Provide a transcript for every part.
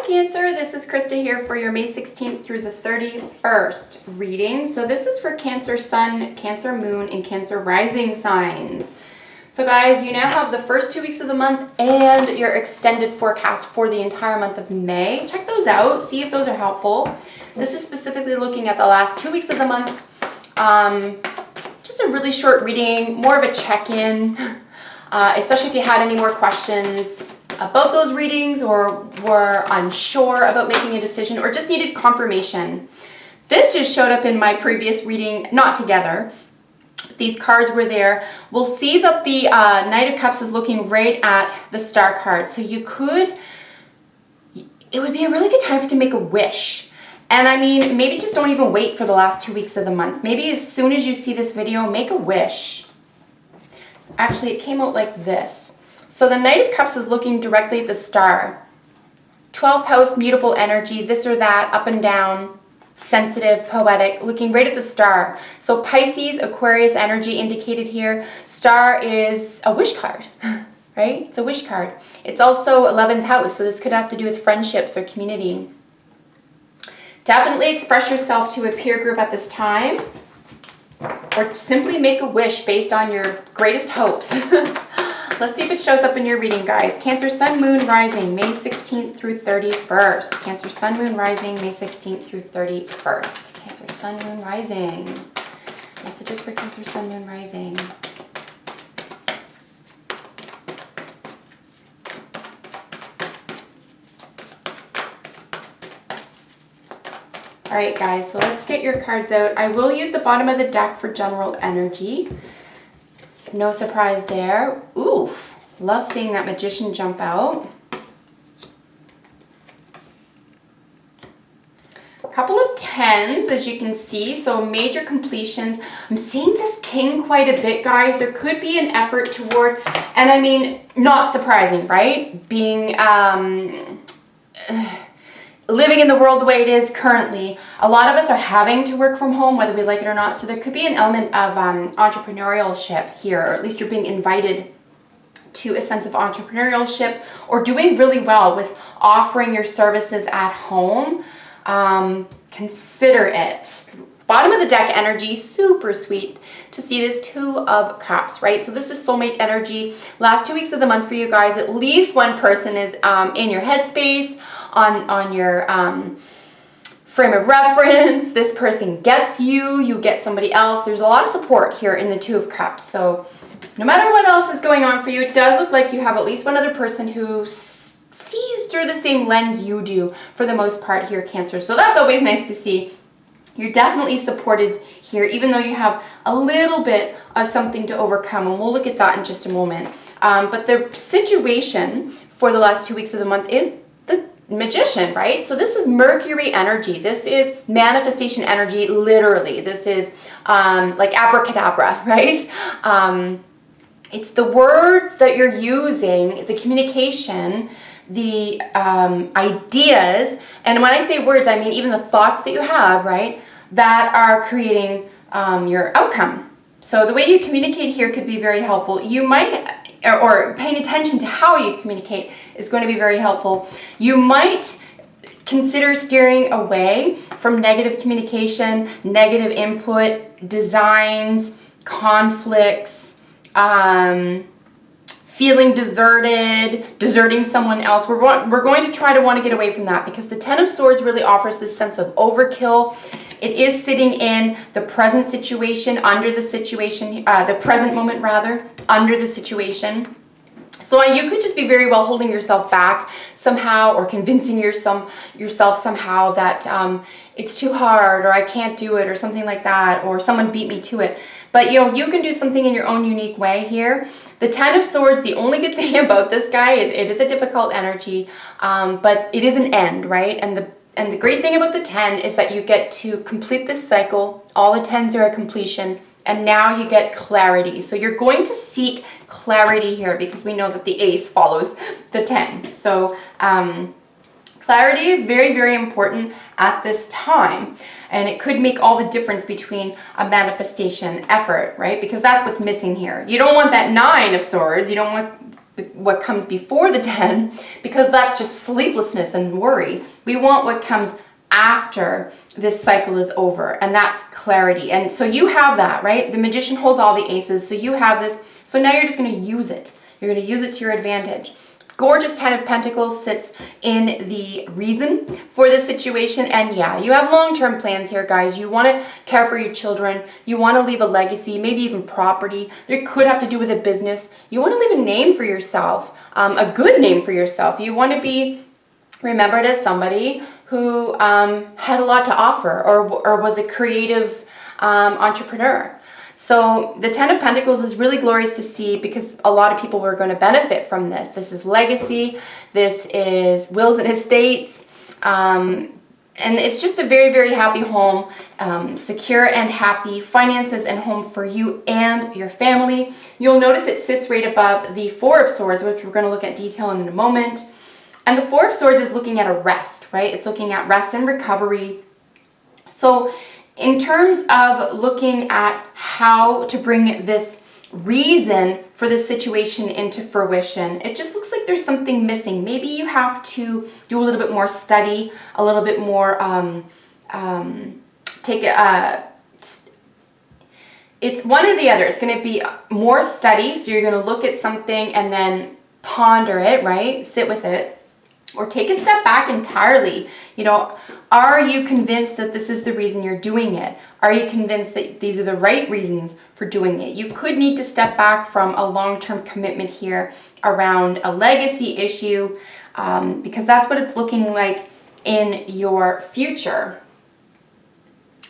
Cancer, this is Krista here for your May 16th through the 31st reading. So this is for Cancer Sun, Cancer Moon, and Cancer Rising signs. So guys, you now have the first 2 weeks of the month and your extended forecast for the entire month of May. Check those out, see if those are helpful. This is specifically looking at the last 2 weeks of the month. Just a really short reading, more of a check-in, especially if you had any more questions about those readings or were unsure about making a decision or just needed confirmation. This just showed up in my previous reading, not together. These cards were there. We'll see that the Knight of Cups is looking right at the Star card. So it would be a really good time to make a wish. And I mean, maybe just don't even wait for the last 2 weeks of the month. Maybe as soon as you see this video, make a wish. Actually, it came out like this. So the Knight of Cups is looking directly at the Star. 12th house, mutable energy, this or that, up and down, sensitive, poetic, looking right at the Star. So Pisces, Aquarius energy indicated here. Star is a wish card, right? It's a wish card. It's also 11th house, so this could have to do with friendships or community. Definitely express yourself to a peer group at this time, or simply make a wish based on your greatest hopes. Let's see if it shows up in your reading, guys. Cancer, Sun, Moon, Rising, May 16th through 31st. Cancer, Sun, Moon, Rising, May 16th through 31st. Cancer, Sun, Moon, Rising. Messages for Cancer, Sun, Moon, Rising. All right, guys, so let's get your cards out. I will use the bottom of the deck for general energy. No surprise there. Oof, love seeing that Magician jump out. A couple of tens, as you can see, so major completions. I'm seeing this King quite a bit, guys. There could be an effort toward, and I mean, not surprising, right? Being, living in the world the way it is currently, a lot of us are having to work from home, whether we like it or not. So there could be an element of entrepreneurship here, or at least you're being invited to a sense of entrepreneurship or doing really well with offering your services at home. Consider it. Bottom of the deck energy, super sweet to see this Two of Cups, right? So this is soulmate energy. Last 2 weeks of the month for you guys, at least one person is in your headspace, on your frame of reference. This person gets you, you get somebody else. There's a lot of support here in the Two of Cups. So no matter what else is going on for you, it does look like you have at least one other person who sees through the same lens you do for the most part here, Cancer. So that's always nice to see. You're definitely supported here, even though you have a little bit of something to overcome, and we'll look at that in just a moment. But the situation for the last 2 weeks of the month is the Magician, right? So this is Mercury energy. This is manifestation energy, literally. This is like abracadabra, right? It's the words that you're using, the communication, the ideas, and when I say words, I mean even the thoughts that you have, right, that are creating your outcome. So the way you communicate here could be very helpful. You might, or paying attention to how you communicate is going to be very helpful. You might consider steering away from negative communication, negative input, designs, conflicts, feeling deserted, deserting someone else. We're going to try to want to get away from that, because the Ten of Swords really offers this sense of overkill. It is sitting in the present situation, under the situation, the present moment rather, under the situation. So you could just be very well holding yourself back somehow, or convincing yourself somehow that it's too hard, or I can't do it, or something like that, or someone beat me to it. But you know, you can do something in your own unique way here. The Ten of Swords, the only good thing about this guy is it is a difficult energy, but it is an end, right? And the great thing about the 10 is that you get to complete this cycle. All the 10s are a completion, and now you get clarity. So you're going to seek clarity here, because we know that the ace follows the 10. So clarity is very, very important at this time, and it could make all the difference between a manifestation effort, right? Because that's what's missing here. You don't want that 9 of Swords. You don't want what comes before the 10, because that's just sleeplessness and worry. We want what comes after this cycle is over, and that's clarity. And so you have that, right? The Magician holds all the aces, so you have this. So now you're just going to use it. You're going to use it to your advantage. Gorgeous 10 of Pentacles sits in the reason for this situation. And yeah, you have long-term plans here, guys. You want to care for your children. You want to leave a legacy, maybe even property. It could have to do with a business. You want to leave a name for yourself, a good name for yourself. You want to be remembered as somebody who had a lot to offer, or was a creative entrepreneur. So the 10 of Pentacles is really glorious to see, because a lot of people were going to benefit from this. This is legacy. This is wills and estates. And it's just a very, very happy home, secure and happy finances and home for you and your family. You'll notice it sits right above the Four of Swords, which we're going to look at detail in a moment. And the Four of Swords is looking at a rest, right? It's looking at rest and recovery. So in terms of looking at how to bring this reason for this situation into fruition, it just looks like there's something missing. Maybe you have to do a little bit more study, a little bit more, it's one or the other. It's going to be more study. So you're going to look at something and then ponder it, right? Sit with it. Or take a step back entirely. You know, are you convinced that this is the reason you're doing it? Are you convinced that these are the right reasons for doing it? You could need to step back from a long-term commitment here around a legacy issue, because that's what it's looking like in your future.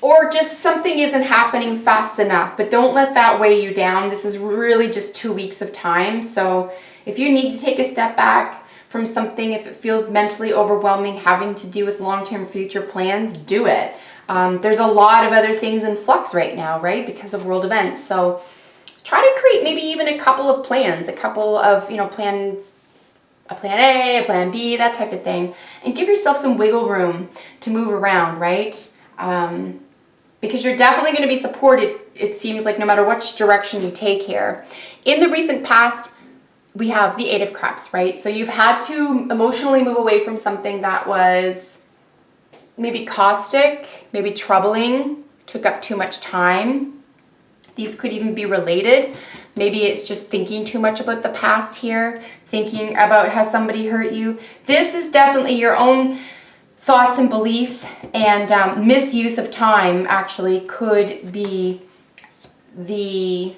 Or just something isn't happening fast enough, but don't let that weigh you down. This is really just 2 weeks of time. So if you need to take a step back from something, if it feels mentally overwhelming, having to do with long-term future plans, do it. There's a lot of other things in flux right now, right? Because of world events. So try to create maybe even a couple of plans, a couple of, plans, a plan A, a plan B, that type of thing, and give yourself some wiggle room to move around, right? Because you're definitely going to be supported, it seems like, no matter which direction you take here. In the recent past, we have the Eight of Cups, right? So you've had to emotionally move away from something that was maybe caustic, maybe troubling, took up too much time. These could even be related. Maybe it's just thinking too much about the past here, thinking about how somebody hurt you. This is definitely your own thoughts and beliefs, and misuse of time actually could be the,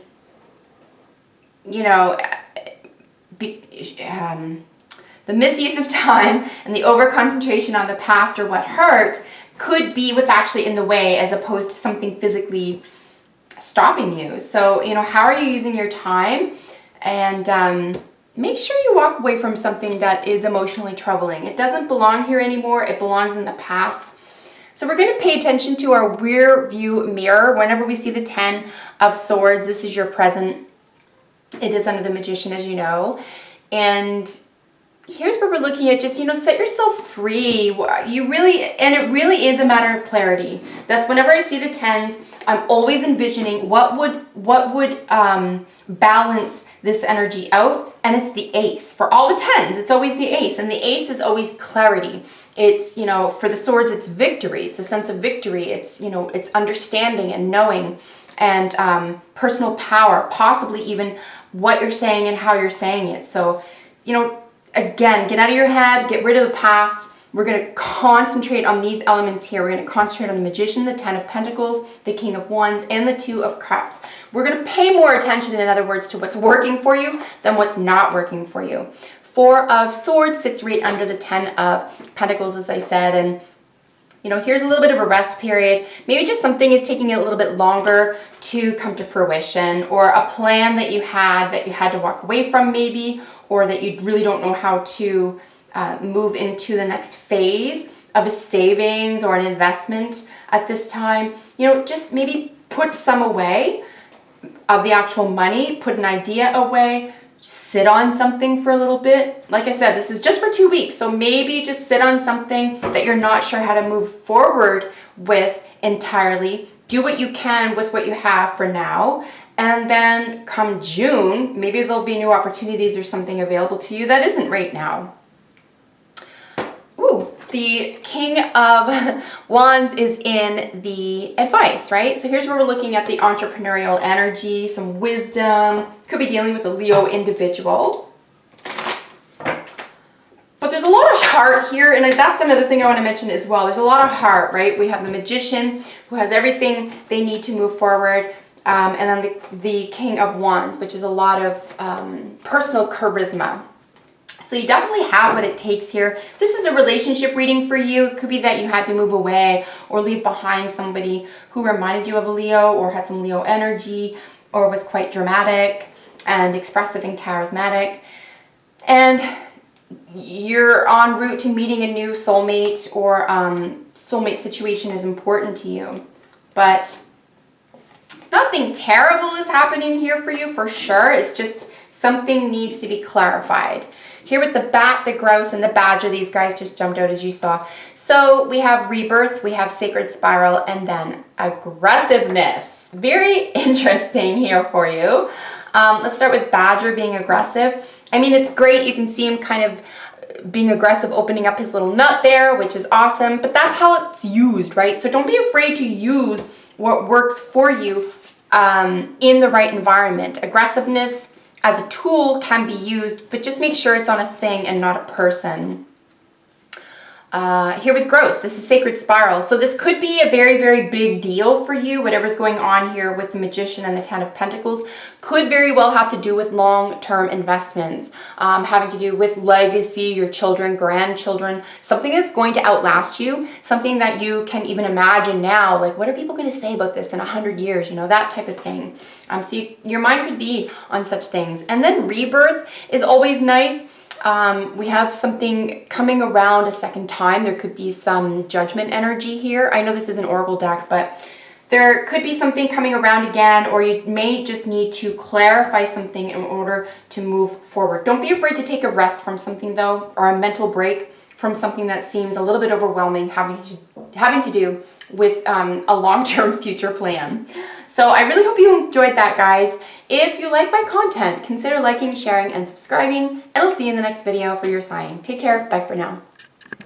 the misuse of time and the over-concentration on the past or what hurt could be what's actually in the way, as opposed to something physically stopping you. So, how are you using your time? And make sure you walk away from something that is emotionally troubling. It doesn't belong here anymore. It belongs in the past. So we're going to pay attention to our rear view mirror. Whenever we see the 10 of Swords, this is your present. It is under the Magician, as you know. And here's where we're looking at just, set yourself free. It really is a matter of clarity. That's whenever I see the 10s, I'm always envisioning what would balance this energy out. And it's the Ace. For all the 10s, it's always the Ace. And the Ace is always clarity. It's, for the Swords, it's victory. It's a sense of victory. It's, it's understanding and knowing, and personal power, possibly even what you're saying and how you're saying it. So, again, get out of your head, get rid of the past. We're going to concentrate on these elements here. We're going to concentrate on the Magician, the 10 of Pentacles, the King of Wands, and the 2 of Cups. We're going to pay more attention, in other words, to what's working for you than what's not working for you. 4 of Swords sits right under the 10 of Pentacles, as I said, and here's a little bit of a rest period. Maybe just something is taking a little bit longer to come to fruition, or a plan that you had to walk away from maybe, or that you really don't know how to move into the next phase of a savings or an investment at this time. Just maybe put some away of the actual money, put an idea away, sit on something for a little bit. Like I said, this is just for 2 weeks, so maybe just sit on something that you're not sure how to move forward with entirely. Do what you can with what you have for now, And then come June, maybe there'll be new opportunities or something available to you that isn't right now. Ooh, the King of Wands is in the advice, right? So here's where we're looking at the entrepreneurial energy, some wisdom. Could be dealing with a Leo individual. But there's a lot of heart here, and that's another thing I want to mention as well. There's a lot of heart, right? We have the Magician who has everything they need to move forward. And then the King of Wands, which is a lot of personal charisma. So you definitely have what it takes here. This is a relationship reading for you. It could be that you had to move away or leave behind somebody who reminded you of a Leo or had some Leo energy or was quite dramatic and expressive and charismatic. And you're en route to meeting a new soulmate, or soulmate situation is important to you. But nothing terrible is happening here for you for sure. It's just something needs to be clarified. Here with the bat, the grouse, and the badger, these guys just jumped out as you saw. So we have rebirth, we have sacred spiral, and then aggressiveness. Very interesting here for you. Let's start with badger being aggressive. I mean, it's great. You can see him kind of being aggressive, opening up his little nut there, which is awesome. But that's how it's used, right? So don't be afraid to use what works for you in the right environment. Aggressiveness as a tool can be used, but just make sure it's on a thing and not a person. Here with gross, this is sacred spiral. So this could be a very, very big deal for you. Whatever's going on here with the Magician and the Ten of Pentacles could very well have to do with long-term investments, having to do with legacy, your children, grandchildren, something that's going to outlast you, something that you can even imagine now, like what are people going to say about this in 100 years, you know, that type of thing. So your mind could be on such things. And then rebirth is always nice. We have something coming around a second time. There could be some judgment energy here. I know this is an oracle deck, but there could be something coming around again, or you may just need to clarify something in order to move forward. Don't be afraid to take a rest from something though, or a mental break from something that seems a little bit overwhelming, having to do with a long-term future plan. So I really hope you enjoyed that, guys. If you like my content, consider liking, sharing, and subscribing, and I'll see you in the next video for your sign. Take care. Bye for now.